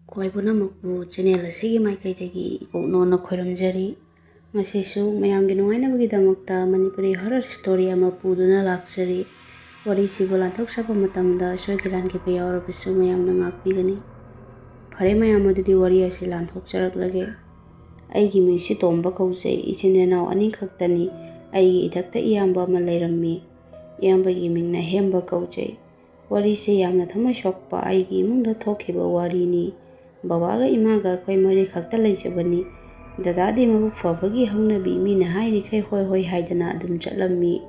ꯈ꯭ꯋꯥꯏꯕꯨꯅꯃꯛꯄꯨ channel ꯑꯁꯤꯒꯤ ꯃꯥꯏꯀꯩꯗꯒꯤ ꯏꯀꯣꯛꯅꯣꯟꯅ ꯈꯣꯏꯔꯝꯖꯔꯤ꯫ ꯉꯁꯤꯁꯨ ꯃꯌꯥꯝꯒꯤ ꯅꯨꯡꯉꯥꯏꯅꯕꯒꯤꯗꯃꯛꯇ ꯃꯅꯤꯄꯨꯔꯤ ꯍꯣꯔꯔ ꯁ꯭ꯇꯣꯔꯤ ꯑꯃ ꯄꯨꯗꯨꯅ ꯂꯥꯛꯆꯔꯤ꯫ ꯋꯥꯔꯤꯁꯤꯕꯨ ꯂꯥꯟꯊꯣꯛꯆꯕ ꯃꯇꯝꯗ ꯁꯣꯏꯈꯤ ꯂꯥꯟꯈꯤꯕ ꯌꯥꯎꯔꯕꯁꯨ ꯃꯌꯥꯝꯅ ꯉꯥꯛꯄꯤꯒꯅꯤ꯫ ꯐꯔꯦ ꯃꯌꯥꯝ ꯑꯗꯨꯗꯤ ꯋꯥꯔꯤ ꯑꯁꯤ ꯂꯥꯟꯊꯣꯛꯆꯔꯛꯂꯒꯦ꯫ ꯑꯩꯒꯤ ꯃꯤꯡꯁꯤ ꯇꯣꯝꯕ ꯀꯧꯖꯩ꯫ ꯏꯆꯤꯟ ꯏꯅꯥꯎ ꯑꯅꯤꯈꯛꯇꯅꯤ꯫ ꯑꯩꯒꯤ ꯏꯊꯛꯇ ꯏꯌꯥꯝꯕ ꯑꯃ ꯂꯩꯔꯝꯃꯤ꯫ ꯏꯌꯥꯝꯕꯒꯤ ꯃꯤꯡꯅ ꯍꯦꯝꯕ ꯀꯧꯖꯩ꯫ ꯋꯥꯔꯤꯁꯦ ꯌꯥꯝꯅ ꯊꯃꯣꯏ ꯁꯣꯛꯄ ꯑꯩꯒꯤ ꯏꯃꯨꯡꯗ ꯊꯣꯛꯈꯤꯕ ꯋꯥꯔꯤꯅꯤ꯫ ꯕꯕꯥꯒ ꯏꯃꯥꯒ ꯑꯩꯈꯣꯏ ꯃꯔꯤ ꯈꯛꯇ ꯂꯩꯖꯕꯅꯤ꯫ ꯗꯗꯥꯗꯤ ꯃꯕꯨꯛ ꯐꯕꯒꯤ ꯍꯧꯅꯕꯤ ꯃꯤꯅ ꯍꯥꯏꯔꯤꯈꯩ ꯍꯣꯏ ꯍꯣꯏ ꯍꯥꯏꯗꯅ ꯑꯗꯨꯝ ꯆꯠꯂꯝꯃꯤ꯫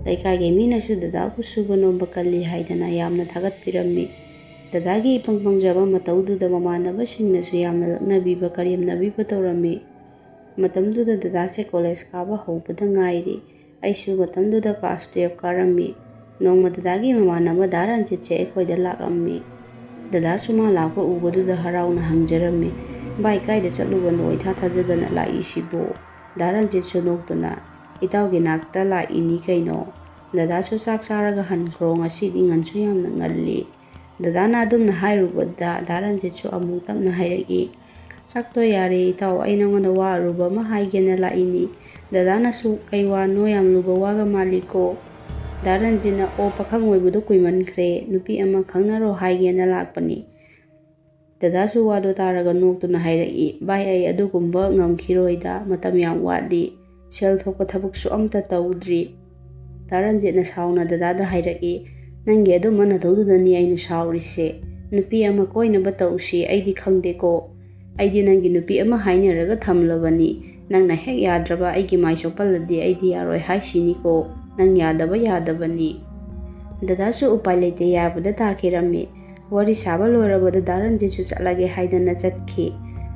ꯂꯩꯀꯥꯏꯒꯤ ꯃꯤꯅꯁꯨ ꯗꯗꯥꯕꯨ ꯁꯨꯕ ꯅꯣꯝꯕ ꯀꯜꯂꯤ ꯍꯥꯏꯗꯅ ꯌꯥꯝꯅ ꯊꯥꯒꯠꯄꯤꯔꯝꯃꯤ꯫ ꯗꯗꯥꯒꯤ ꯏꯄꯪ ꯄꯪꯖꯕ ꯃꯇꯧꯗꯨꯗ ꯃꯃꯥꯟꯅꯕꯁꯤꯡꯅꯁꯨ ꯌꯥꯝꯅ ꯂꯛꯅꯕꯤꯕ ꯀꯔꯦꯝꯅꯕꯤꯕ ꯇꯧꯔꯝꯃꯤ꯫ ꯃꯇꯝꯗꯨꯗ ꯗꯗꯥꯁꯦ ꯀꯣꯂꯦꯖ ꯀꯥꯕ ꯍꯧꯕꯗ ꯉꯥꯏꯔꯤ꯫ ꯑꯩꯁꯨ ꯃꯇꯝꯗꯨꯗ ꯀ꯭ꯂꯥꯁ 12 ꯀꯥꯔꯝꯃꯤ꯫ ꯅꯣꯡꯃ ꯗꯗꯥꯒꯤ ꯃꯃꯥꯟꯅꯕ ꯗꯥ ꯔꯟꯖꯤꯠꯁꯦ ꯑꯩꯈꯣꯏꯗ ꯂꯥꯛꯑꯝꯃꯤ꯫ ꯗꯗꯥꯁꯨ ꯃꯥ ꯂꯥꯛꯄ ꯎꯕꯗꯨꯗ ꯍꯔꯥꯎꯅ ꯍꯪꯖꯔꯝꯃꯤ, "ꯚꯥꯏ ꯀꯥꯏꯗ ꯆꯠꯂꯨꯕꯅꯣ ꯏꯊꯥ ꯊꯥꯖꯗꯅ ꯂꯥꯛꯏꯁꯤꯕꯣ?" ꯗꯥ ꯔꯟꯖꯤꯠꯁꯨ ꯅꯣꯛꯇꯨꯅ, "ꯏꯇꯥꯎꯒꯤ ꯅꯥꯛꯇ ꯂꯥꯛꯏꯅꯤ ꯀꯩꯅꯣ꯫ ꯗꯗꯥꯁꯨ ꯆꯥꯛ ꯆꯥꯔꯒ ꯍꯟꯈ꯭ꯔꯣ, ꯉꯁꯤꯗꯤ ꯉꯟꯁꯨ ꯌꯥꯝꯅ ꯉꯜꯂꯤ." ꯗꯗꯥꯅ ꯑꯗꯨꯝꯅ ꯍꯥꯏꯔꯨꯕꯗ ꯗꯥ ꯔꯟꯖꯤꯠꯁꯨ ꯑꯃꯨꯛ ꯇꯞꯅ ꯍꯥꯏꯔꯛꯏ, "ꯆꯥꯛꯇꯣ ꯌꯥꯔꯦ ꯏꯇꯥꯎ, ꯑꯩ ꯅꯉꯣꯟꯗ ꯋꯥ ꯑꯔꯨꯕ ꯑꯃ ꯍꯥꯏꯒꯦꯅ ꯂꯥꯛꯏꯅꯤ." ꯗꯗꯥꯅꯁꯨ, "ꯀꯩ ꯋꯥꯅꯣ, ꯌꯥꯝ ꯂꯨꯕ ꯋꯥꯒ ꯃꯥꯜꯂꯤꯀꯣ." ꯗꯥ ꯔꯟꯖꯤꯠꯅ, "ꯑꯣ ꯄꯥꯈꯪ ꯑꯣꯏꯕꯗꯣ ꯀꯨꯏꯃꯟꯈ꯭ꯔꯦ, ꯅꯨꯄꯤ ꯑꯃ ꯈꯪꯅꯔꯣ ꯍꯥꯏꯒꯦꯅ ꯂꯥꯛꯄꯅꯤ." ꯗꯗꯥꯁꯨ ꯋꯥꯗꯨ ꯇꯥꯔꯒ ꯅꯣꯛꯇꯨꯅ ꯍꯥꯏꯔꯛꯏ, "ꯚꯥꯏ ꯑꯩ ꯑꯗꯨꯒꯨꯝꯕ ꯉꯝꯈꯤꯔꯣꯏꯗ, ꯃꯇꯝ ꯌꯥꯝ ꯋꯥꯠꯂꯤ, ꯁꯦꯜ ꯊꯣꯛꯄ ꯊꯕꯛꯁꯨ ꯑꯝꯇ ꯇꯧꯗ꯭ꯔꯤ." ꯗꯥ ꯔꯟꯖꯤꯠꯅ ꯁꯥꯎꯅ ꯗꯗꯥꯗ ꯍꯥꯏꯔꯛꯏ, "ꯅꯪꯒꯤ ꯑꯗꯨꯝꯕ ꯅꯇꯧꯗꯨꯗꯅꯤ ꯑꯩꯅ ꯁꯥꯎꯔꯤꯁꯦ꯫ ꯅꯨꯄꯤ ꯑꯃ ꯀꯣꯏꯅꯕ ꯇꯧꯁꯤ, ꯑꯩꯗꯤ ꯈꯪꯗꯦꯀꯣ. ꯑꯩꯗꯤ ꯅꯪꯒꯤ ꯅꯨꯄꯤ ꯑꯃ ꯍꯥꯏꯅꯔꯒ ꯊꯝꯂꯕꯅꯤ. ꯅꯪꯅ ꯍꯦꯛ ꯌꯥꯗ꯭ꯔꯕ ꯑꯩꯒꯤ ꯃꯥꯏ ꯆꯣꯞꯄꯜꯂꯗꯤ ꯑꯩꯗꯤ ꯌꯥꯔꯣꯏ ꯍꯥꯏꯁꯤꯅꯤꯀꯣ. ꯅꯪ ꯌꯥꯗꯕ ꯌꯥꯗꯕꯅꯤ." ꯗꯗꯥꯁꯨ ꯎꯄꯥꯏ ꯂꯩꯇꯦ ꯌꯥꯕꯗ ꯇꯥꯈꯤꯔꯝꯃꯤ꯫ ꯋꯥꯔꯤ ꯁꯥꯕ ꯂꯣꯏꯔꯕꯗ ꯗꯥ ꯔꯟꯖꯤꯠꯁꯨ ꯆꯠꯂꯒꯦ ꯍꯥꯏꯗꯅ ꯆꯠꯈꯤ꯫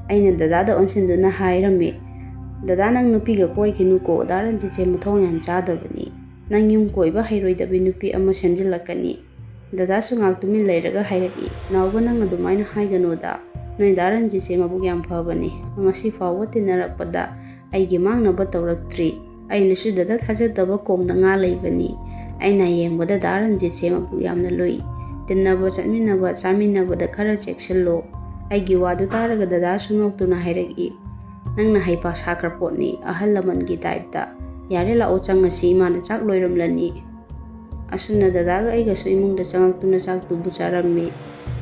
ꯑꯩꯅ ꯗꯗꯥꯗ ꯑꯣꯟꯁꯤꯟꯗꯨꯅ ꯍꯥꯏꯔꯝꯃꯤ, "ꯗꯗꯥ ꯅꯪ ꯅꯨꯄꯤꯒ ꯀꯣꯏꯈꯤꯅꯨꯀꯣ, ꯗꯥ ꯔꯟꯖꯤꯠꯁꯦ ꯃꯊꯣꯡ ꯌꯥꯝ ꯆꯥꯗꯕꯅꯤ. ꯅꯪ ꯌꯨꯝ ꯀꯣꯏꯕ ꯍꯩꯔꯣꯏꯗꯕꯤ ꯅꯨꯄꯤ ꯑꯃ ꯁꯦꯝꯖꯤꯜꯂꯛꯀꯅꯤ." ꯗꯗꯥꯁꯨ ꯉꯥꯛ ꯇꯨꯃꯤꯟ ꯂꯩꯔꯒ ꯍꯥꯏꯔꯛꯏ, "ꯅꯥꯎꯕ ꯅꯪ ꯑꯗꯨꯃꯥꯏꯅ ꯍꯥꯏꯒꯅꯣꯗ. ꯅꯣꯏ ꯗꯥ ꯔꯟꯖꯤꯠꯁꯦ ꯃꯕꯨꯛ ꯌꯥꯝ ꯐꯕꯅꯤ. ꯉꯁꯤ ꯐꯥꯎꯕ ꯇꯤꯟꯅꯔꯛꯄꯗ ꯑꯩꯒꯤ ꯃꯥꯡꯅꯕ ꯇꯧꯔꯛꯇ꯭ꯔꯤ. ꯑꯩꯅꯁꯨ ꯗꯗꯥ ꯊꯥꯖꯗꯕ ꯀꯣꯝꯗ ꯉꯥ ꯂꯩꯕꯅꯤ. ꯑꯩꯅ ꯌꯦꯡꯕꯗ ꯗꯥ ꯔꯟꯖꯤꯠꯁꯦ ꯃꯕꯨꯛ ꯌꯥꯝꯅ ꯂꯨꯏ. ꯇꯤꯟꯅꯕ ꯆꯠꯃꯤꯟꯅꯕ ꯆꯥꯃꯤꯟꯅꯕꯗ ꯈꯔ ꯆꯦꯛꯁꯤꯜꯂꯣ." ꯑꯩꯒꯤ ꯋꯥꯗꯨ ꯇꯥꯔꯒ ꯗꯗꯥꯁꯨ ꯅꯣꯛꯇꯨꯅ ꯍꯥꯏꯔꯛꯏ, "ꯅꯪꯅ ꯍꯩꯄꯥ ꯁꯥꯈ꯭ꯔ ꯄꯣꯠꯅꯤ, ꯑꯍꯜ ꯂꯃꯟꯒꯤ ꯇꯥꯏꯞꯇ. ꯌꯥꯔꯦ ꯂꯥꯛꯑꯣ ꯆꯪꯉꯁꯤ, ꯏꯃꯥꯅ ꯆꯥꯛ ꯂꯣꯏꯔꯝꯂꯅꯤ." ꯑꯁꯨꯝꯅ ꯗꯗꯥꯒ ꯑꯩꯒꯁꯨ ꯏꯃꯨꯡꯗ ꯆꯪꯉꯛꯇꯨꯅ ꯆꯥꯛꯇꯨꯕꯨ ꯆꯥꯔꯝꯃꯤ꯫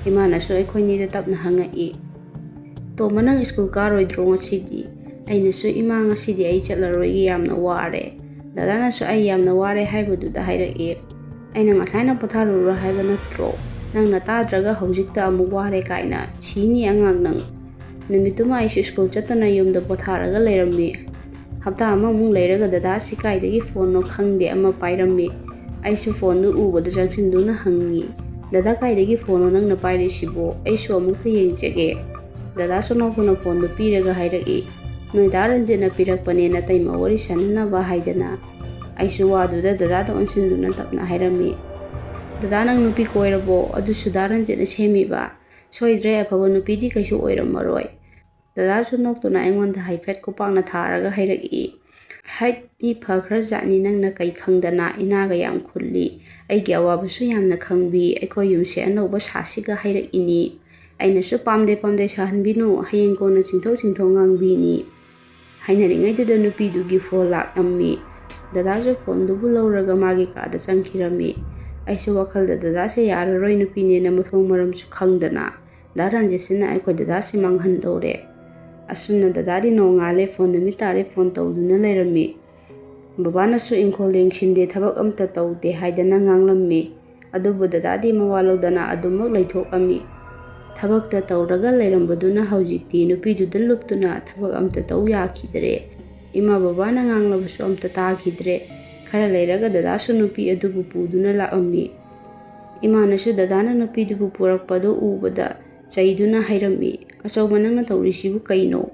ꯏꯃꯥꯅꯁꯨ ꯑꯩꯈꯣꯏꯅꯤꯗ ꯇꯞꯅ ꯍꯪꯉꯛꯏ, "ꯇꯣꯝꯕ ꯅꯪ ꯁ꯭ꯀꯨꯜ ꯀꯥꯔꯣꯏꯗ꯭ꯔꯣ ꯉꯁꯤꯗꯤ?" ꯑꯩꯅꯁꯨ, "ꯏꯃꯥ ꯉꯁꯤꯗꯤ ꯑꯩ ꯆꯠꯂꯔꯣꯏꯒꯦ, ꯌꯥꯝꯅ ꯋꯥꯔꯦ." ꯗꯗꯥꯅꯁꯨ ꯑꯩ ꯌꯥꯝꯅ ꯋꯥꯔꯦ ꯍꯥꯏꯕꯗꯨꯗ ꯍꯥꯏꯔꯛꯏ, "ꯑꯩꯅ ꯉꯁꯥꯏꯅ ꯄꯣꯊꯥꯔꯨꯔꯣ ꯍꯥꯏꯕ ꯅꯠꯇ꯭ꯔꯣ? ꯅꯪꯅ ꯇꯥꯗ꯭ꯔꯒ ꯍꯧꯖꯤꯛꯇ ꯑꯃꯨꯛ ꯋꯥꯔꯦ ꯀꯥꯏꯅ, ꯁꯤꯅꯤ ꯑꯉꯥꯡ ꯅꯪ." ꯅꯨꯃꯤꯠꯇꯨꯃ ꯑꯩꯁꯨ ꯁ꯭ꯀꯨꯜ ꯆꯠꯇꯅ ꯌꯨꯝꯗ ꯄꯣꯊꯥꯔꯒ ꯂꯩꯔꯝꯃꯤ꯫ ꯍꯞꯇꯥ ꯑꯃꯃꯨꯛ ꯂꯩꯔꯒ ꯗꯗꯥꯁꯤ ꯀꯥꯏꯗꯒꯤ ꯐꯣꯟꯅꯣ ꯈꯪꯗꯦ ꯑꯃ ꯄꯥꯏꯔꯝꯃꯤ꯫ ꯑꯩꯁꯨ ꯐꯣꯟꯗꯨ ꯎꯕꯗ ꯆꯪꯁꯤꯟꯗꯨꯅ ꯍꯪꯉꯤ, "ꯗꯗꯥ ꯀꯥꯏꯗꯒꯤ ꯐꯣꯟꯅꯣ ꯅꯪꯅ ꯄꯥꯏꯔꯤꯁꯤꯕꯣ? ꯑꯩꯁꯨ ꯑꯃꯨꯛꯇ ꯌꯦꯡꯖꯒꯦ." ꯗꯗꯥꯁꯨ ꯅꯣꯛꯇꯨꯅ ꯐꯣꯟꯗꯨ ꯄꯤꯔꯒ ꯍꯥꯏꯔꯛꯏ, "ꯅꯣꯏ ꯗꯥ ꯔꯟꯖꯤꯠꯅ ꯄꯤꯔꯛꯄꯅꯦ ꯅꯇꯩꯃ ꯋꯥꯔꯤ ꯁꯥꯟꯅꯅꯕ ꯍꯥꯏꯗꯅ." ꯑꯩꯁꯨ ꯋꯥꯗꯨꯗ ꯗꯗꯥꯗ ꯑꯣꯟꯁꯤꯟꯗꯨꯅ ꯇꯞꯅ ꯍꯥꯏꯔꯝꯃꯤ, "ꯗꯗꯥ ꯅꯪ ꯅꯨꯄꯤ ꯀꯣꯏꯔꯕꯣ? ꯑꯗꯨꯁꯨ ꯗꯥ ꯔꯟꯖꯤꯠꯅ ꯁꯦꯝꯃꯤꯕ? ꯁꯣꯏꯗ꯭ꯔꯦ ꯑꯐꯕ ꯅꯨꯄꯤꯗꯤ ꯀꯩꯁꯨ ꯑꯣꯏꯔꯝꯃꯔꯣꯏ." ꯗꯗꯥꯁꯨ ꯅꯣꯛꯇꯨꯅ ꯑꯩꯉꯣꯟꯗ ꯍꯥꯏꯐꯦꯠ ꯈꯨꯄꯥꯛꯅ ꯊꯥꯔꯒ ꯍꯥꯏꯔꯛꯏ, "ꯍꯩꯠ ꯃꯤ ꯐꯈ꯭ꯔꯖꯥꯠꯅꯤ ꯅꯪꯅ ꯀꯩ ꯈꯪꯗꯅ, ꯏꯅꯥꯒ ꯌꯥꯝ ꯈꯨꯜꯂꯤ, ꯑꯩꯒꯤ ꯑꯋꯥꯕꯁꯨ ꯌꯥꯝꯅ ꯈꯪꯕꯤ, ꯑꯩꯈꯣꯏ ꯌꯨꯝꯁꯦ ꯑꯅꯧꯕ ꯁꯥꯁꯤꯒ ꯍꯥꯏꯔꯛꯏꯅꯤ." ꯑꯩꯅꯁꯨ, "ꯄꯥꯝꯗꯦ ꯄꯥꯝꯗꯦ ꯁꯥꯍꯟꯕꯤꯅꯨ, ꯍꯌꯦꯡ ꯀꯣꯟꯅ ꯆꯤꯡꯊꯣꯛ ꯆꯤꯡꯊꯣꯛ ꯉꯥꯡꯕꯤꯅꯤ." ꯍꯥꯏꯅꯔꯤꯉꯩꯗꯨꯗ ꯅꯨꯄꯤꯗꯨꯒꯤ ꯐꯣꯟ ꯂꯥꯛꯑꯝꯃꯤ꯫ ꯗꯗꯥꯁꯨ ꯐꯣꯟꯗꯨꯕꯨ ꯂꯧꯔꯒ ꯃꯥꯒꯤ ꯀꯥꯗ ꯆꯪꯈꯤꯔꯝꯃꯤ꯫ ꯑꯩꯁꯨ ꯋꯥꯈꯜꯗ ꯗꯗꯥꯁꯦ ꯌꯥꯔꯔꯣꯏ ꯅꯨꯄꯤꯅꯦꯅ ꯃꯊꯣꯡ ꯃꯔꯝꯁꯨ ꯈꯪꯗꯅ, ꯗꯥ ꯔꯟꯖꯤꯠꯁꯤꯅ ꯑꯩꯈꯣꯏ ꯗꯗꯥꯁꯦ ꯃꯥꯡꯍꯟꯗꯧꯔꯦ꯫ ꯑꯁꯨꯝꯅ ꯗꯗꯥꯗꯤ ꯅꯣꯡꯉꯥꯜꯂꯦ ꯐꯣꯟ ꯅꯨꯃꯤꯠ ꯇꯥꯔꯦ ꯐꯣꯟ ꯇꯧꯗꯨꯅ ꯂꯩꯔꯝꯃꯤ꯫ ꯕꯕꯥꯅꯁꯨ ꯏꯪꯈꯣꯜ ꯌꯦꯡꯁꯤꯟꯗꯦ, ꯊꯕꯛ ꯑꯝꯇ ꯇꯧꯗꯦ ꯍꯥꯏꯗꯅ ꯉꯥꯡꯂꯝꯃꯤ꯫ ꯑꯗꯨꯕꯨ ꯗꯗꯥꯗꯤ ꯃꯋꯥ ꯂꯧꯗꯅ ꯑꯗꯨꯃꯛ ꯂꯩꯊꯣꯛꯑꯝꯃꯤ꯫ ꯊꯕꯛꯇ ꯇꯧꯔꯒ ꯂꯩꯔꯝꯕꯗꯨꯅ ꯍꯧꯖꯤꯛꯇꯤ ꯅꯨꯄꯤꯗꯨꯗ ꯂꯨꯞꯇꯨꯅ ꯊꯕꯛ ꯑꯝꯇ ꯇꯧ ꯌꯥꯈꯤꯗ꯭ꯔꯦ꯫ ꯏꯃꯥ ꯕꯕꯥꯅ ꯉꯥꯡꯂꯕꯁꯨ ꯑꯝꯇ ꯇꯥꯈꯤꯗ꯭ꯔꯦ꯫ ꯈꯔ ꯂꯩꯔꯒ ꯗꯗꯥꯁꯨ ꯅꯨꯄꯤ ꯑꯗꯨꯕꯨ ꯄꯨꯗꯨꯅ ꯂꯥꯛꯑꯝꯃꯤ꯫ ꯏꯃꯥꯅꯁꯨ ꯗꯗꯥꯅ ꯅꯨꯄꯤꯗꯨꯕু ꯄꯨꯔꯛꯄꯗꯨ ꯎꯕꯗ ꯆꯩꯗꯨꯅ ꯍꯥꯏꯔꯝꯃꯤ, "ꯑꯆꯧꯕ ꯅꯪꯅ ꯇꯧꯔꯤꯁꯤꯕꯨ ꯀꯩꯅꯣ?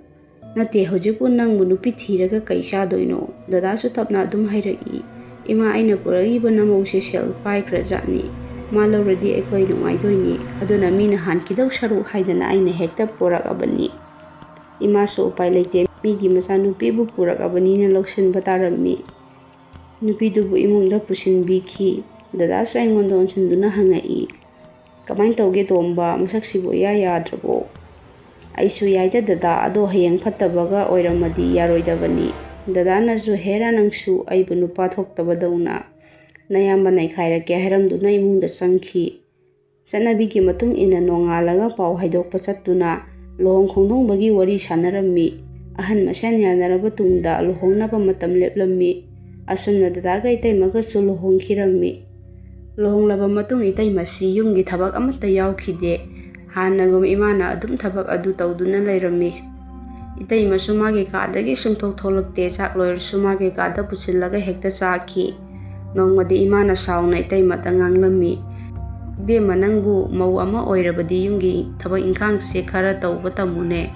ꯅꯠꯇꯦ ꯍꯧꯖꯤꯛꯄꯨ ꯅꯪꯕꯨ ꯅꯨꯄꯤ ꯊꯤꯔꯒ ꯀꯩ ꯆꯥꯗꯣꯏꯅꯣ?" ꯗꯗꯥꯁꯨ ꯇꯞꯅ ꯑꯗꯨꯝ ꯍꯥꯏꯔꯛꯏ, "ꯏꯃꯥ ꯑꯩꯅ ꯄꯨꯔꯛꯏꯕ ꯅꯃꯧꯁꯦ ꯁꯦꯜ paꯏꯈ꯭ꯔꯖꯥꯠꯅꯤ, ꯃꯥ ꯂꯧꯔꯗꯤ ꯑꯩꯈꯣꯏ ꯅꯨꯡꯉꯥꯏꯗꯣꯏꯅꯤ, ꯑꯗꯨꯅ ꯃꯤꯅ ꯍꯥꯟꯈꯤꯗꯧ ꯁꯔꯨꯛ ꯍꯥꯏꯗꯅ ꯑꯩꯅ ꯍꯦꯛꯇ ꯄꯨꯔꯛꯑꯕꯅꯤ." ꯏꯃꯥꯁꯨ ꯎꯄꯥꯏ ꯂꯩꯇꯦ, ꯃꯤꯒꯤ ꯃꯆꯥꯅꯨꯄꯤꯕꯨ ꯄꯨꯔꯛꯑꯕꯅꯤꯅ ꯂꯧꯁꯤꯟꯕ ꯇꯥꯔꯝꯃꯤ꯫ ꯅꯨꯄꯤꯗꯨꯕꯨ ꯏꯃꯨꯡꯗ ꯄꯨꯁꯤꯟꯕꯤꯈꯤ꯫ ꯗꯗꯥꯁꯨ ꯑꯩꯉꯣꯟꯗ ꯑꯣꯟꯁꯤꯟꯗꯨꯅ ꯍꯪꯉꯛꯏ, "ꯀꯃꯥꯏ ꯇꯧꯒꯦ ꯇꯣꯝꯕ, ꯃꯁꯛꯁꯤꯕꯨ ꯏꯌꯥ ꯌꯥꯗ꯭ꯔꯕꯣ?" ꯑꯩꯁꯨ ꯌꯥꯏꯗ ꯗꯗꯥ, ꯑꯗꯣ ꯍꯌꯦꯡ ꯐꯠꯇꯕꯒ ꯑꯣꯏꯔꯝꯃꯗꯤ ꯌꯥꯔꯣꯏꯗꯕꯅꯤ꯫ ꯗꯗꯥꯅꯁꯨ ꯍꯦꯔꯥ ꯅꯪꯁꯨ ꯑꯩꯕꯨ ꯅꯨꯄꯥ ꯊꯣꯛꯇꯕꯗꯧꯅ ꯅꯌꯥꯝꯕ ꯅꯩꯈꯥꯏꯔꯛꯀꯦ ꯍꯥꯏꯔꯝꯗꯨꯅ ꯏꯃꯨꯡꯗ ꯆꯪꯈꯤ꯫ ꯆꯠꯅꯕꯤꯒꯤ ꯃꯇꯨꯡ ꯏꯟꯅ ꯅꯣꯡꯉꯥꯜꯂꯒ ꯄꯥꯎ ꯍꯥꯏꯗꯣꯛꯄ ꯆꯠꯇꯨꯅ ꯂꯨꯍꯣꯡ ꯈꯣꯡꯗꯣꯡꯕꯒꯤ ꯋꯥꯔꯤ ꯁꯥꯟꯅꯔꯝꯃꯤ꯫ ꯑꯍꯟ ꯃꯁꯦꯟ ꯌꯥꯅꯔꯕ ꯇꯨꯡꯗ ꯂꯨꯍꯣꯡꯅꯕ ꯃꯇꯝ ꯂꯦꯞꯂꯝꯃꯤ꯫ ꯑꯁꯨꯝꯅ ꯗꯗꯥꯒ ꯏꯇꯩꯃꯒꯁꯨ ꯂꯨꯍꯣꯡꯈꯤꯔꯝꯃꯤ꯫ ꯂꯨꯍꯣꯡꯂꯕ ꯃꯇꯨꯡ ꯏꯇꯩꯃꯁꯤ ꯌꯨꯝꯒꯤ ꯊꯕꯛ ꯑꯃꯠꯇ ꯌꯥꯎꯈꯤꯗꯦ꯫ ꯍꯥꯟꯅꯒꯨꯝ ꯏꯃꯥꯅ ꯑꯗꯨꯝ ꯊꯕꯛ ꯑꯗꯨ ꯇꯧꯗꯨꯅ ꯂꯩꯔꯝꯃꯤ꯫ ꯏꯇꯩꯃꯁꯨ ꯃꯥꯒꯤ ꯀꯥꯗꯒꯤ ꯁꯨꯡꯊꯣꯛ ꯊꯣꯛꯂꯛꯇꯦ꯫ ꯆꯥꯛ ꯂꯣꯏꯔꯁꯨ ꯃꯥꯒꯤ ꯀꯥꯗ ꯄꯨꯁꯤꯜꯂꯒ ꯍꯦꯛꯇ ꯆꯥꯈꯤ꯫ ꯅꯣꯡꯃꯗꯤ ꯏꯃꯥꯅ ꯁꯥꯎꯅ ꯏꯇꯩꯃꯗ ꯉꯥꯡꯂꯝꯃꯤ, "ꯏꯕꯦꯝꯃ, ꯅꯪꯕꯨ ꯃꯧ ꯑꯃ ꯑꯣꯏꯔꯕꯗꯤ ꯌꯨꯝꯒꯤ ꯊꯕꯛ ꯏꯟꯈꯥꯡꯁꯦ ꯈꯔ ꯇꯧꯕ ꯇꯝꯃꯨꯅꯦ."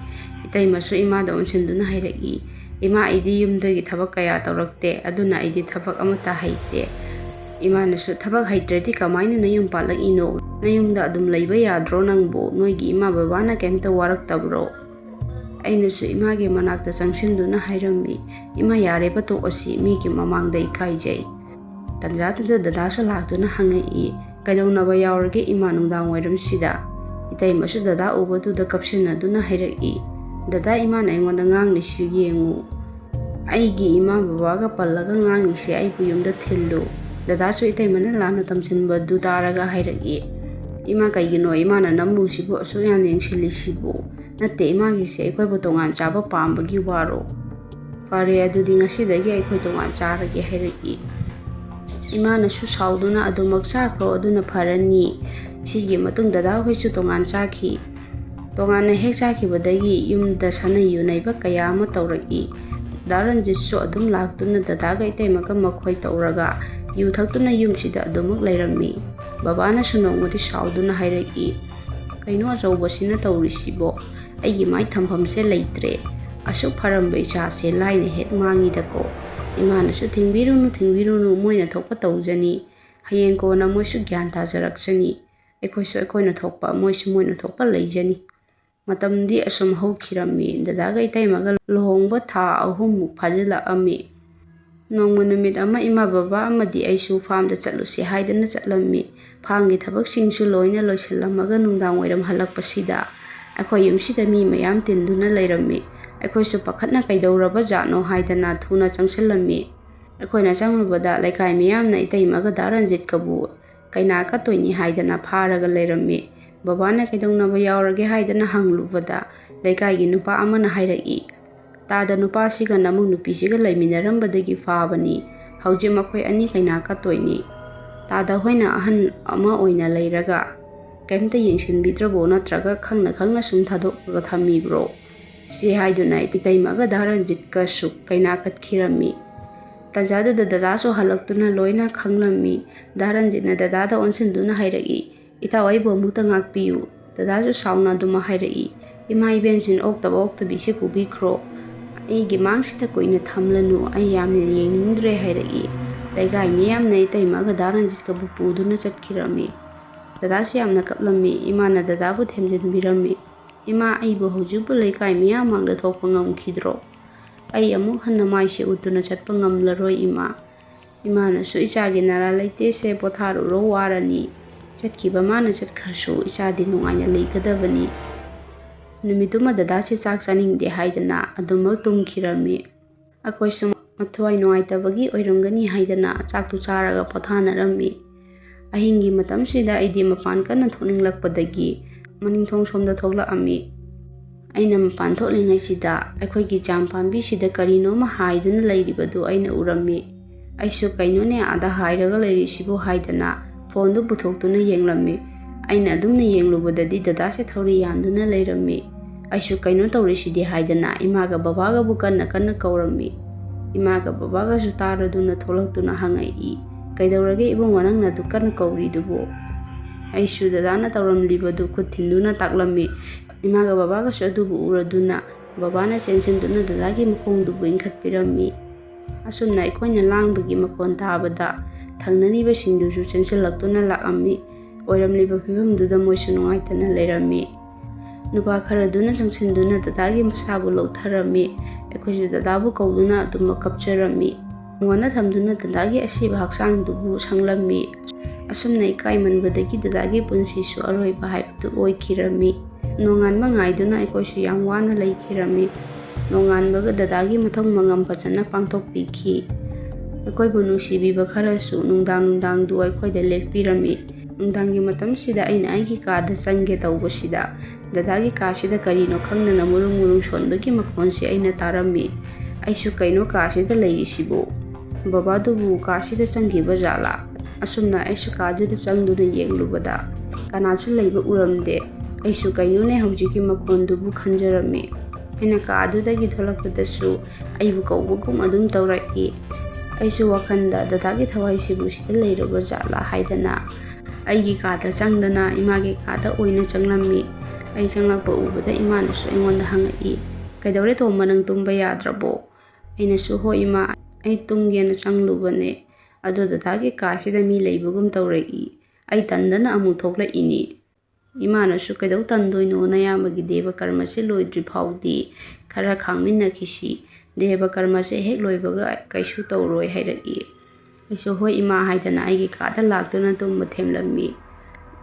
ꯏꯇꯩꯃꯁꯨ ꯏꯃꯥꯗ ꯑꯣꯟꯁꯤꯟꯗꯨꯅ ꯍꯥꯏꯔꯛꯏ, "ꯏꯃꯥ, ꯑꯩꯗꯤ ꯌꯨꯝꯗꯒꯤ ꯊꯕꯛ ꯀꯌꯥ ꯇꯧꯔꯛꯇꯦ, ꯑꯗꯨꯅ ꯑꯩꯗꯤ ꯊꯕꯛ ꯑꯃꯠꯇ ꯍꯩꯇꯦ." ꯏꯃꯥꯅꯁꯨ, "ꯊꯕꯛ ꯍꯩꯇ꯭ꯔꯗꯤ ꯀꯃꯥꯏꯅ ꯅꯌꯨꯝ ꯄꯥꯜꯂꯛꯏꯅꯣ? ꯅꯌꯨꯝꯗ ꯑꯗꯨꯝ ꯂꯩꯕ ꯌꯥꯗ꯭ꯔꯣ ꯅꯪꯕꯨ? ꯅꯣꯏꯒꯤ ꯏꯃꯥ ꯕꯕꯥꯅ ꯀꯩꯝꯇ ꯋꯥꯔꯛꯇꯕ꯭ꯔꯣ?" ꯑꯩꯅꯁꯨ ꯏꯃꯥꯒꯤ ꯃꯅꯥꯛꯇ ꯆꯪꯁꯤꯟꯗꯨꯅ ꯍꯥꯏꯔꯝꯃꯤ, "ꯏꯃꯥ, ꯌꯥꯔꯦꯕ ꯇꯣꯛꯑꯁꯤ, ꯃꯤꯒꯤ ꯃꯃꯥꯡꯗ ꯏꯀꯥꯏꯖꯩ." ꯇꯟꯖꯥꯗꯨꯗ ꯗꯗꯥꯁꯨ ꯂꯥꯛꯇꯨꯅ ꯍꯪꯉꯛꯏ, "ꯀꯩꯗꯧꯅꯕ ꯌꯥꯎꯔꯒꯦ ꯏꯃꯥ ꯅꯨꯡꯗꯥꯡ ꯋꯥꯏꯔꯝꯁꯤꯗ?" ꯏꯇꯩꯃꯁꯨ ꯗꯗꯥ ꯎꯕꯗꯨꯗ ꯀꯞꯁꯤꯟꯅꯗꯨꯅ ꯍꯥꯏꯔꯛꯏ, "ꯗꯗꯥ, ꯏꯃꯥꯅ ꯑꯩꯉꯣꯟꯗ ꯉꯥꯡꯂꯤꯁꯤ ꯌꯦꯡꯉꯨ. ꯑꯩꯒꯤ ꯏꯃꯥ ꯕꯕꯥꯒ ꯄꯜꯂꯒ ꯉꯥꯡꯂꯤꯁꯦ, ꯑꯩꯕꯨ ꯌꯨꯝꯗ ꯊꯤꯜꯂꯨ." ꯗꯗꯥꯁꯨ ꯏꯇꯩꯃꯅ ꯂꯥꯟꯅ ꯇꯝꯁꯤꯟꯕꯗꯨ ꯇꯥꯔꯒ ꯍꯥꯏꯔꯛꯏ, "ꯏꯃꯥ, ꯀꯩꯒꯤꯅꯣ ꯏꯃꯥꯅ ꯅꯝꯃꯨꯁꯤꯕꯨ ꯑꯁꯨꯛ ꯌꯥꯝꯅ ꯌꯦꯡꯁꯤꯜꯂꯤꯁꯤꯕꯨ? ꯅꯠꯇꯦ, ꯏꯃꯥꯒꯤꯁꯦ ꯑꯩꯈꯣꯏꯕꯨ ꯇꯣꯉꯥꯟ ꯆꯥꯕ ꯄꯥꯝꯕꯒꯤ ꯋꯥꯔꯣ? ꯐꯔꯦ, ꯑꯗꯨꯗꯤ ꯉꯁꯤꯗꯒꯤ ꯑꯩꯈꯣꯏ ꯇꯣꯉꯥꯟ ꯆꯥꯔꯒꯦ." ꯍꯥꯏꯔꯛꯏ꯫ ꯏꯃꯥꯅꯁꯨ ꯁꯥꯎꯗꯨꯅ, "ꯑꯗꯨꯃꯛ ꯆꯥꯈ꯭ꯔꯣ, ꯑꯗꯨꯅ ꯐꯔꯅꯤ." ꯁꯤꯒꯤ ꯃꯇꯨꯡ ꯗꯗꯥ ꯍꯣꯏꯁꯨ ꯇꯣꯉꯥꯟ ꯆꯥꯈꯤ꯫ ꯇꯣꯉꯥꯟꯅ ꯍꯦꯛ ꯆꯥꯈꯤꯕꯗꯒꯤ ꯌꯨꯝꯗ ꯁꯥꯅꯩ ꯌꯨꯅꯩꯕ ꯀꯌꯥ ꯑꯃ ꯇꯧꯔꯛꯏ꯫ ꯗꯥ ꯔꯟꯖꯤꯠꯁꯨ ꯑꯗꯨꯝ ꯂꯥꯛꯇꯨꯅ ꯗꯗꯥꯒ ꯏꯇꯩꯃꯒ ꯃꯈꯣꯏ ꯇꯧꯔꯒ ꯌꯨ ꯊꯛꯇꯨꯅ ꯌꯨꯝꯁꯤꯗ ꯑꯗꯨꯃꯛ ꯂꯩꯔꯝꯃꯤ꯫ ꯕꯕꯥꯅꯁꯨ ꯅꯣꯡꯃꯗꯤ ꯁꯥꯎꯗꯨꯅ ꯍꯥꯏꯔꯛꯏ, "ꯀꯩꯅꯣ ꯑꯆꯧꯕꯁꯤꯅ ꯇꯧꯔꯤꯁꯤꯕꯣ? ꯑꯩꯒꯤ ꯃꯥꯏ ꯊꯝꯐꯝꯁꯦ ꯂꯩꯇ꯭ꯔꯦ. ꯑꯁꯨꯛ ꯐꯔꯝꯕ ꯏꯆꯥꯁꯦ ꯂꯥꯏꯅ ꯍꯦꯛ ꯃꯥꯡꯉꯤꯗꯀꯣ." ꯏꯃꯥꯅꯁꯨ, "ꯊꯤꯡꯕꯤꯔꯨꯅꯨ, ꯊꯤꯡꯕꯤꯔꯨꯅꯨ, ꯃꯣꯏꯅ ꯊꯣꯛꯄ ꯇꯧꯖꯅꯤ. ꯍꯌꯦꯡ ꯀꯣꯟꯅ ꯃꯣꯏꯁꯨ ꯒ꯭ꯌꯥꯟ ꯇꯥꯖꯔꯛꯆꯅꯤ. ꯑꯩꯈꯣꯏꯁꯨ ꯑꯩꯈꯣꯏꯅ ꯊꯣꯛꯄ, ꯃꯣꯏꯁꯨ ꯃꯣꯏꯅ ꯊꯣꯛꯄ ꯂꯩꯖꯅꯤ." ꯃꯇꯝꯗꯤ ꯑꯁꯨꯝ ꯍꯧꯈꯤꯔꯝꯃꯤ꯫ ꯗꯗꯥꯒ ꯏꯇꯩꯃꯒ ꯂꯨꯍꯣꯡꯕ ꯊꯥ 3ꯃꯨꯛ ꯐꯥꯖꯤꯜꯂꯛꯑꯝꯃꯤ꯫ ꯅꯣꯡꯃ ꯅꯨꯃꯤꯠ ꯑꯃ ꯏꯃꯥ ꯕꯕꯥ ꯑꯃꯗꯤ ꯑꯩꯁꯨ ꯐꯥꯔꯝꯗ ꯆꯠꯂꯨꯁꯤ ꯍꯥꯏꯗꯅ ꯆꯠꯂꯝꯃꯤ꯫ ꯐꯥꯔꯝꯒꯤ ꯊꯕꯛꯁꯤꯡꯁꯨ ꯂꯣꯏꯅ ꯂꯣꯏꯁꯤꯜꯂꯝꯃꯒ ꯅꯨꯡꯗꯥꯡ ꯋꯥꯏꯔꯝ ꯍꯜꯂꯛꯄꯁꯤꯗ ꯑꯩꯈꯣꯏ ꯌꯨꯝꯁꯤꯗ ꯃꯤ ꯃꯌꯥꯝ ꯇꯤꯟꯗꯨꯅ ꯂꯩꯔꯝꯃꯤ꯫ ꯑꯩꯈꯣꯏꯁꯨ ꯄꯥꯈꯠꯅ ꯀꯩꯗꯧꯔꯕ ꯖꯥꯠꯅꯣ ꯍꯥꯏꯗꯅ ꯊꯨꯅ ꯆꯪꯁꯤꯜꯂꯝꯃꯤ꯫ ꯑꯩꯈꯣꯏꯅ ꯆꯪꯂꯨꯕꯗ ꯂꯩꯀꯥꯏ ꯃꯤꯌꯥꯝꯅ ꯏꯇꯩꯃꯒ ꯗꯥ ꯔꯟꯖꯤꯠꯀꯕꯨ ꯀꯩꯅꯥ ꯀꯠꯇꯣꯏꯅꯤ ꯍꯥꯏꯗꯅ ꯐꯥꯔꯒ ꯂꯩꯔꯝꯃꯤ꯫ ꯕꯕꯥꯅ ꯀꯩꯗꯧꯅꯕ ꯌꯥꯎꯔꯒꯦ ꯍꯥꯏꯗꯅ ꯍꯪꯂꯨꯕꯗ ꯂꯩꯀꯥꯏꯒꯤ ꯅꯨꯄꯥ ꯑꯃꯅ ꯍꯥꯏꯔꯛꯏ, "ꯇꯥꯗ ꯅꯨꯄꯥꯁꯤꯒ ꯅꯃꯧ ꯅꯨꯄꯤꯁꯤꯒ ꯂꯩꯃꯤꯟꯅꯔꯝꯕꯗꯒꯤ ꯐꯥꯕꯅꯤ꯫ ꯍꯧꯖꯤꯛ ꯃꯈꯣꯏ ꯑꯅꯤ ꯀꯩꯅꯥ ꯀꯠꯇꯣꯏꯅꯤ꯫ ꯇꯥꯗ ꯍꯣꯏꯅ ꯑꯍꯟ ꯑꯃ ꯑꯣꯏꯅ ꯂꯩꯔꯒ ꯀꯩꯝꯇ ꯌꯦꯡꯁꯤꯟꯕꯤꯗ꯭ꯔꯕꯣ, ꯅꯠꯇ꯭ꯔꯒ ꯈꯪꯅ ꯈꯪꯅ ꯁꯨꯝ ꯊꯥꯗꯣꯛꯑꯒ ꯊꯝꯃꯤꯕ꯭ꯔꯣ?" ꯁꯤ ꯍꯥꯏꯗꯨꯅ ꯏꯇꯩꯃꯒ ꯗꯥ ꯔꯟꯖꯤꯠꯀꯁꯨ ꯀꯩꯅꯥ ꯀꯠꯈꯤꯔꯝꯃꯤ꯫ ꯇꯟꯖꯥꯗꯨꯗ ꯗꯗꯥꯁꯨ ꯍꯜꯂꯛꯇꯨꯅ ꯂꯣꯏꯅ ꯈꯪꯂꯝꯃꯤ꯫ ꯗꯥ ꯔꯟꯖꯤꯠꯅ ꯗꯗꯥꯗ ꯑꯣꯟꯁꯤꯟꯗꯨꯅ ꯍꯥꯏꯔꯛꯏ, "ꯏꯇꯥꯎ, ꯑꯩꯕꯨ ꯑꯃꯨꯛꯇ ꯉꯥꯛꯄꯤꯌꯨ." ꯗꯗꯥꯁꯨ ꯁꯥꯎꯅ ꯑꯗꯨꯃꯛ ꯍꯥꯏꯔꯛꯏ, "ꯏꯃꯥ ꯏꯕꯦꯟꯁꯤꯡ ꯑꯣꯛꯇꯕ ꯑꯣꯛꯇꯕꯤꯁꯦ ꯄꯨꯕꯤꯈ꯭ꯔꯣ. ꯑꯩꯒꯤ ꯃꯥꯡꯁꯤꯗ ꯀꯨꯏꯅ ꯊꯝꯂꯅꯨ. ꯑꯩ ꯌꯥꯝꯅ ꯌꯦꯡꯅꯤꯡꯗ꯭ꯔꯦ." ꯍꯥꯏꯔꯛꯏ꯫ ꯂꯩꯀꯥꯏ ꯃꯤꯌꯥꯝꯅ ꯏꯇꯩꯃꯒ ꯗꯥ ꯔꯟꯖꯤꯠꯀꯕꯨ ꯄꯨꯗꯨꯅ ꯆꯠꯈꯤꯔꯝꯃꯤ꯫ ꯗꯗꯥꯁꯨ ꯌꯥꯝꯅ ꯀꯞꯂꯝꯃꯤ꯫ ꯏꯃꯥꯅ ꯗꯗꯥꯕꯨ ꯊꯦꯝꯖꯤꯟꯕꯤꯔꯝꯃꯤ, "ꯏꯃꯥ, ꯑꯩꯕꯨ ꯍꯧꯖꯤꯛꯄꯨ ꯂꯩꯀꯥꯏ ꯃꯤꯌꯥꯝ ꯃꯥꯡꯗ ꯊꯣꯛꯄ ꯉꯝꯈꯤꯗ꯭ꯔꯣ? ꯑꯩ ꯑꯃꯨꯛ ꯍꯟꯅ ꯃꯥꯏꯁꯦ ꯎꯠꯇꯨꯅ ꯆꯠꯄ ꯉꯝꯂꯔꯣꯏ ꯏꯃꯥ." ꯏꯃꯥꯅꯁꯨ, "ꯏꯆꯥꯒꯤ ꯅꯔꯥ ꯂꯩꯇꯦꯁꯦ, ꯄꯣꯊꯥꯔꯨꯔꯣ, ꯋꯥꯔꯅꯤ. ꯆꯠꯈꯤꯕ ꯃꯥꯅ ꯆꯠꯈ꯭ꯔꯁꯨ ꯏꯆꯥꯗꯤ ꯅꯨꯡꯉꯥꯏꯅ ꯂꯩꯒꯗꯕꯅꯤ." ꯅꯨꯃꯤꯠꯇꯨꯃ ꯗꯗꯥꯁꯦ ꯆꯥꯛ ꯆꯥꯅꯤꯡꯗꯦ ꯍꯥꯏꯗꯅ ꯑꯗꯨꯃꯛ ꯇꯨꯝꯈꯤꯔꯝꯃꯤ꯫ ꯑꯩꯈꯣꯏꯁꯨ ꯃꯊ꯭ꯋꯥꯏ ꯅꯨꯡꯉꯥꯏꯇꯕꯒꯤ ꯑꯣꯏꯔꯝꯒꯅꯤ ꯍꯥꯏꯗꯅ ꯆꯥꯛꯇꯨ ꯆꯥꯔꯒ ꯄꯣꯊꯥꯅꯔꯝꯃꯤ꯫ ꯑꯍꯤꯡꯒꯤ ꯃꯇꯝꯁꯤꯗ ꯑꯩꯗꯤ ꯃꯄꯥꯟ ꯀꯟꯅ ꯊꯣꯛꯅꯤꯡꯂꯛꯄꯗꯒꯤ ꯃꯅꯤꯡꯊꯣꯡ ꯁꯣꯝꯗ ꯊꯣꯛꯂꯛꯑꯝꯃꯤ꯫ ꯑꯩꯅ ꯃꯄꯥꯟ ꯊꯣꯛꯂꯤꯉꯩꯁꯤꯗ ꯑꯩꯈꯣꯏꯒꯤ ꯖꯥꯝ ꯄꯥꯝꯕꯤꯁꯤꯗ ꯀꯔꯤꯅꯣꯃ ꯍꯥꯏꯗꯨꯅ ꯂꯩꯔꯤꯕꯗꯨ ꯑꯩꯅ ꯎꯔꯝꯃꯤ꯫ ꯑꯩꯁꯨ "ꯀꯩꯅꯣꯅꯦ ꯑꯥꯗ ꯍꯥꯏꯔꯒ ꯂꯩꯔꯤꯁꯤꯕꯨ?" ꯍꯥꯏꯗꯅ ꯐꯣꯟꯗꯨ ꯄꯨꯊꯣꯛꯇꯨꯅ ꯌꯦꯡꯂꯝꯃꯤ꯫ ꯑꯩꯅ ꯑꯗꯨꯝꯅ ꯌꯦꯡꯂꯨꯕꯗꯗꯤ ꯗꯗꯥꯁꯦ ꯊꯧꯔꯤ ꯌꯥꯟꯗꯨꯅ ꯂꯩꯔꯝꯃꯤ꯫ ꯑꯩꯁꯨ "ꯀꯩꯅꯣ ꯇꯧꯔꯤꯁꯤꯗꯤ?" ꯍꯥꯏꯗꯅ ꯏꯃꯥꯒ ꯕꯕꯥꯒꯕꯨ ꯀꯟꯅ ꯀꯟꯅ ꯀꯧꯔꯝꯃꯤ꯫ ꯏꯃꯥꯒ ꯕꯕꯥꯒꯁꯨ ꯇꯥꯔꯗꯨꯅ ꯊꯣꯛꯂꯛꯇꯨꯅ ꯍꯪꯉꯛꯏ, "ꯀꯩꯗꯧꯔꯒꯦ ꯏꯕꯨꯡꯉꯣ, ꯅꯪꯅ ꯑꯗꯨꯛ ꯀꯟꯅ ꯀꯧꯔꯤꯗꯨꯕꯨ?" ꯑꯩꯁꯨ ꯗꯗꯥꯅ ꯇꯧꯔꯝꯂꯤꯕꯗꯨ ꯈꯨꯠ ꯊꯤꯟꯗꯨꯅ ꯇꯥꯛꯂꯝꯃꯤ꯫ ꯏꯃꯥꯒ ꯕꯕꯥꯒꯁꯨ ꯑꯗꯨꯕꯨ ꯎꯔꯗꯨꯅ ꯕꯕꯥꯅ ꯆꯦꯟꯁꯤꯟꯗꯨꯅ ꯗꯗꯥꯒꯤ ꯃꯈꯣꯡꯗꯨꯕꯨ ꯏꯟꯈꯠꯄꯤꯔꯝꯃꯤ꯫ ꯑꯁꯨꯝꯅ ꯑꯩꯈꯣꯏꯅ ꯂꯥꯡꯕꯒꯤ ꯃꯈꯣꯟ ꯇꯥꯕꯗ ꯊꯪꯅꯔꯤꯕꯁꯤꯡꯗꯨꯁꯨ ꯆꯦꯟꯁꯤꯜꯂꯛꯇꯨꯅ ꯂꯥꯛꯑꯝꯃꯤ꯫ ꯑꯣꯏꯔꯝꯂꯤꯕ ꯐꯤꯚꯝꯗꯨꯗ ꯃꯣꯏꯁꯨ ꯅꯨꯡꯉꯥꯏꯇꯅ ꯂꯩꯔꯝꯃꯤ꯫ ꯅꯨꯄꯥ ꯈꯔꯗꯨꯅ ꯆꯪꯁꯤꯟꯗꯨꯅ ꯗꯗꯥꯒꯤ ꯃꯁꯥꯕꯨ ꯂꯧꯊꯔꯝꯃꯤ꯫ ꯑꯩꯈꯣꯏꯁꯨ ꯗꯗꯥꯕꯨ ꯀꯧꯗꯨꯅ ꯑꯗꯨꯃꯛ ꯀꯞꯆꯔꯝꯃꯤ꯫ ꯃꯉꯣꯟꯗ ꯊꯝꯗꯨꯅ ꯗꯗꯥꯒꯤ ꯑꯁꯤꯕ ꯍꯛꯆꯥꯡꯗꯨꯕꯨ ꯁꯪꯂꯝꯃꯤ꯫ ꯑꯁꯨꯝꯅ ꯏꯀꯥꯏꯃꯟꯕꯗꯒꯤ ꯗꯗꯥꯒꯤ ꯄꯨꯟꯁꯤꯁꯨ ꯑꯔꯣꯏꯕ ꯍꯥꯏꯕꯗꯨ ꯑꯣꯏꯈꯤꯔꯝꯃꯤ꯫ Nonganba ngaiduna aikoisu yam wana leikirami. Nonganbaga dadagi mathong mangam fajana pangthokpikhi. Aikoibu nungsibiba kharasu nungdang du aikoida lekpirami. Nungdangi matamsida aina aigi kaada changge taubasida dadagi kaasida karino khangdana murung sonbagi makhonse aina tarami. Aisu kaino kaasida leirisibu babadubu kaasida changgiba jala. Asumna aisu kaaduda changduna yenglubada kanasu leiba uramde. Aisu kainone haujiki makhondubu khanjarami. Aina kaadudagi tholakpadasu aibu kaubagum adum tauraki. Aisu wakanda dadagi thawai sibu sida leiraba jala haidana aigi kaada changdana imagi kaada oina changlammi. Ai changlakpa ubada imanasu aingonda hangai kaidawre thomba nang tumba yadrabo. Ainasu ho ima ai tumgena changlubane ado dadagi kaasida mi leibagum tauraki. Ai tandana amu thoklaini. Imanasu kaidaw tandoino nayamagi deva karmase loidri phawdi khara khangminnakisi. Deva karmase hek loibaga kaisu tauroi hairaki. Aisu hoi ima haidana aigi kaada laktuna tumba themlammi.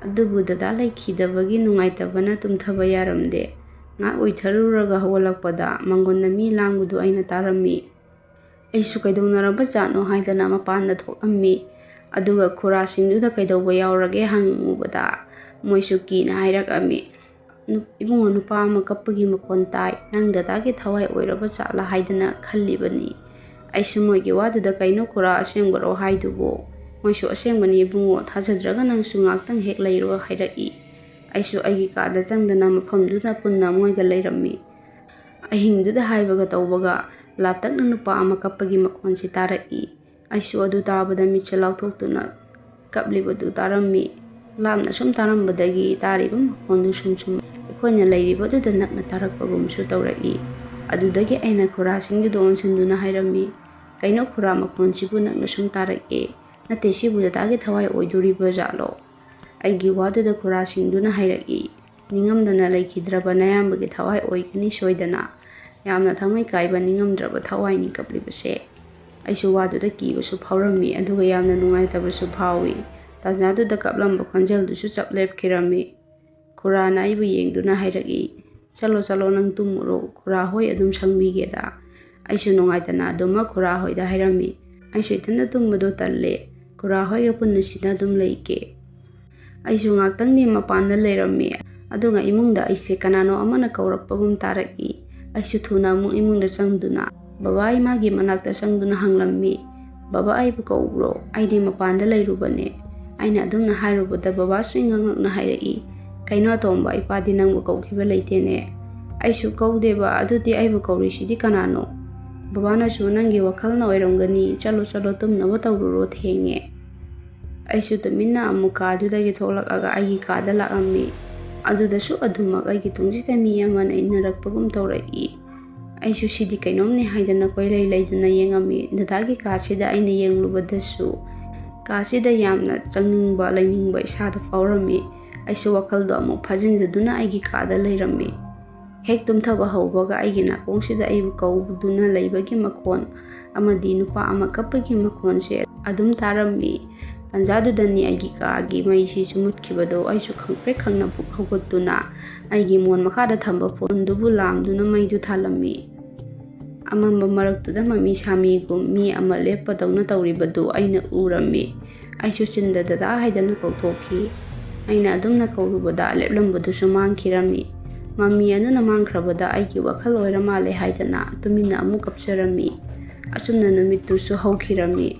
Adubu dada laikhidabagi nungaitabana tumthaba yaramde. Nga oitharuraga hawalakpada mangonda mi langbudu aina tarammi. Aisu kaidawnaraba jatno haidana mapanda thokammi. Aduga khurasingduda kaidawba yaurage hangubada moisu kina hairakami. Ibungo nupa ama kappagi makhon tai nang dadagi thawai oiraba jala haidana khallibani. Aisu moigi waduda kaino khura asengbaro haidubo. Moisu asengbani ibungo thajadraga nangsu ngaktang hek leiro hairaki. Aisu aigi kaada changdana mafamduda punna moiga leirammi. Ahingduda haibaga tawbaga laptakna nupa ama kappagi makhonsi taraki. Aisu adu tabada mitse lauthoktuna kaplibadu tarammi. Lamna sum tarambadagi tariba makhondu sum aikoina leiribaduda nakna tarakpagumsu tauraki. Adudagi aina khurasingduda onsanduna hairammi. Kaino khura makhonsibu nakna sum tarake nate sibu dadagi thawai oiduriba jalo. Aigi waduda khurasingduna hairaki. Ningamdana laikhidraba nayambagi thawai oigani soidana. Yamna thamai kaiba ningamdraba thawai ni kaplibase. Aisu waduda kibasu phawrammi aduga yamna nungaitabsu phawi. Tajaduda kaplamba khonjeldusu chaplepkirami. Khurana aibu yengduna hairaki. Chalo nang tumuro khura hoi adum sangbigeda. Aisu nungaitana aduma khura hoida hairami. Aisu itanda tumbado talle. Khura hoiga punnusina adum leike. Aisu ngaktangni mapanda leirammi. Aduga imungda aise kanano amana kaurakpagum taraki. Aisu thuna amung imungda changduna. Baba imagi manakta changduna hanglammi. Baba aibu kaubro. Aidi mapanda leirubane. Aina adumna hairubada babasu ingangakna hairaki. Kaino atomba ipadi nangbu kaukhiba leitene. Aisu kaudeba adudi aibu kaurisidi kanano. Babanasu nangi wakhalna oiramgani chalo tumnaba tawruro thenge. Aisu tuminna amu kaadudagi thoklakaga aigi kaada lakammi. Adudasu adumak aigi tungsida mi amana inarakpagum tauraki. Aisu sidi kainomni haidana koilai leiduna yengammi. Dadagi kaasida aina yenglubadasu kaasida yamna changningba lainingba isada fawrammi. Aisu wakhaldo amu phajanjaduna aigi kaada leirammi. Hek tumthaba haubaga aigi nakongsida aibu kaubuduna leibagi makhon amadi nupa ama kappagi makhonse adum tarammi. Tanjadudani aigi kaagi maisi sumutkibado aisu khangpre khangna buk haugatuna aigi mon makhada thamba phondubu lamduna maidu thalammi. Amamba maraktuda mami samigum mi ama leppadawna tawribadu aina urammi. Aisu chinda dada haidana kauthoki. Aina adumna kaurubada leplambadusu mangkhirammi. Mami anuna mangkhrabada aigi wakhal oiramale haidana tumina amu kapsarammi. Asumna numittusu haukhirami.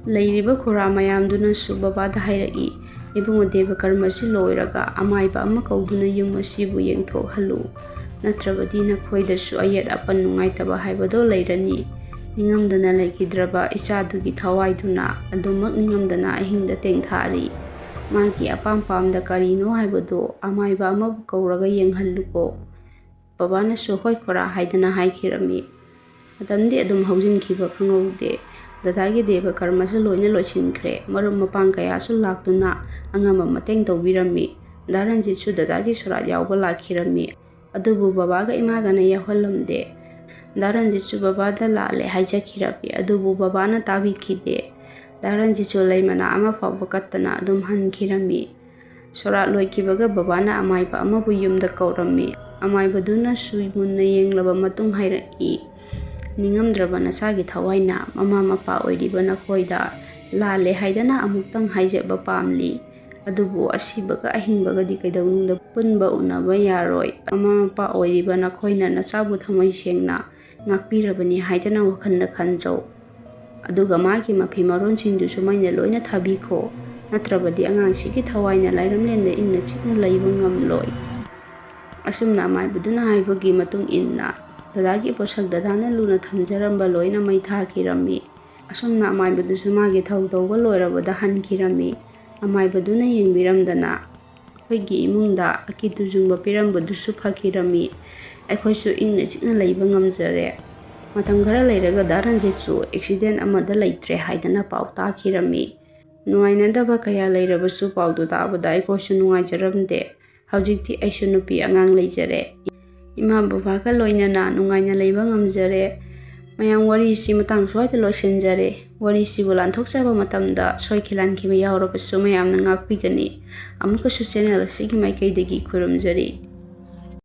Leiriba khura mayamdunasu babada hairaki. Ibungo deva karmasi loiraga amaiba ama kauduna yum asibu yengthokhallu. Natrabadi nakhoidasu ayat apan nungaitaba haibado leirani. Ningamdana laikhidraba ichadugi thawaiduna adumak ningamdana ahingda tengthari. Magi apam-pamda karino haibado amaiba amabu kauraga yenghalluko. Babanasu hoi khura haidana haikhirami. Matamdi adum haujinkhiba khangaude. Dadagi deva karmasa loina loisinkre. Marum mapang kayasu laktuna angamba mateng tawbirammi. Daranjitsu dadagi surat yauba lakhirami. Adubu babaga imagana yahwalamde. Daranjitsu babada lale haijakhirami. Adubu babana tabikhide. Daranjitsu leimana ama fawba kattana adum hankhirami. Sorat loikibaga babana amaiba amabu yumda kaurammi. Amaibaduna sui munna yenglaba matung hairaki. Ningamdraba nasagi thawaina mama mapa oiriba nakhoida lale haidana amuktang haijeba pamli. Adubu asibaga ahingbagadi kaidawnungda punba unaba yaroi. Mama mapa oiriba nakhoina nachabu thamoi sengna ngakpirabani haidana wakhanda khanjau. Aduga magi mafi maronsindusu maina loina thabikho. Natrabadi angangsigi thawaina lairamlenda ingna chikna laiba ngamloi. Asumna amaibaduna haibagi matung inna dadagi posak dadana luna thamjaramba loina mai thakirammi. Asumna amaibadusu magi thawtawba loirabada hankirami. Amaibaduna yengbiramdana akhoi imungda akitujungba pirambadusu phakirami. Aikhoisu ingna chikna laiba ngamjare. Matam khara leiraga Daranjitsu accident amada leitre haidana pau takirami. Nuainadaba kaya leirabasu paudu tabada aikhoisu nuaijaramde. Haujikti aisu nupi angang leijare. Ima babaga loinana nungaina leiba ngamjare. Mayang warisi matang swaita loisenjare. Warisi bulanthokjaba matamda soikilankiba yaurabasu mayamna ngakpigani. Amukasu channel asigi maikaidagi khurumjari.